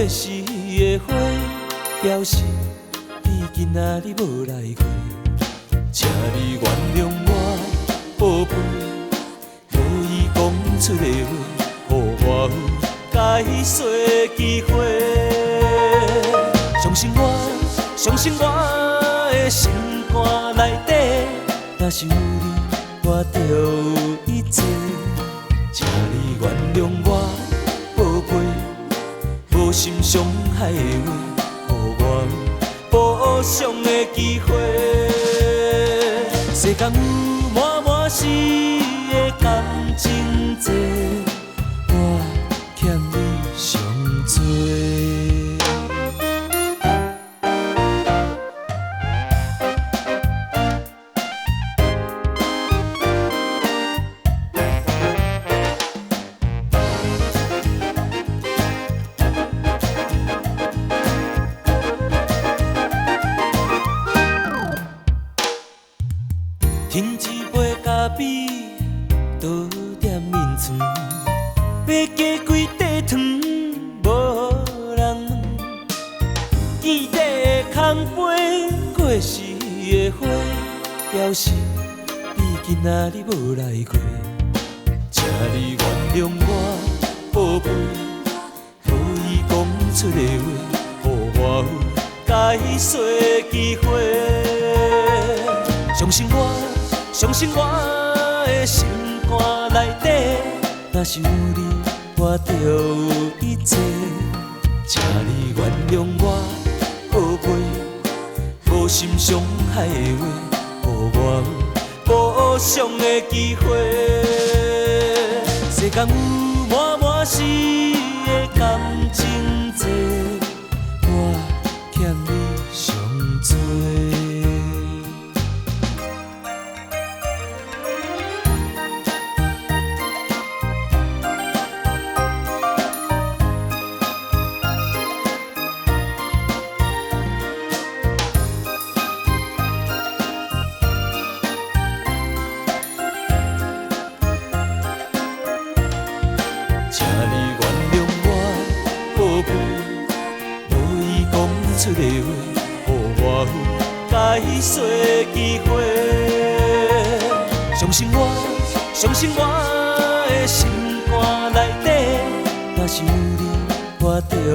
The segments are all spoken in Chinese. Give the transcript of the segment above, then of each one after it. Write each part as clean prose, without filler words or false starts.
时的花，表示你今仔日无来过，请你原谅我，宝贝，无意讲出的话，予我有解释的机会。相信我，相信我的心肝内底，若是有你，我就有一切。请你原谅我，宝贝，无心伤害的话，予我补偿的机会。世间有满满是的感情债，我欠你上多。听一杯咖啡，倒点面床，要加几块糖，无人问。见底空杯，过时的花，表示你今仔日无来过。请你原谅我，宝贝，无意讲出的话，予我有解释的机会。相信我。相信我的心肝内底，若是有你，我就有一切。请你原谅我，宝贝，无心伤害的话，予我有补偿的机会。世间有满满是的感情债，我欠你上多。请你原谅我，宝贝，无意讲出的话，予我有解释的机会。相信我，相信我的心肝内底，若是有你，我就有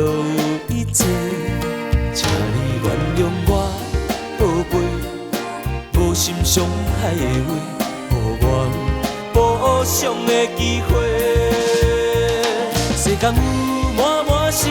一切。请你原谅我，宝贝，无心伤害的话，予我有补偿的机会。世间有满满是的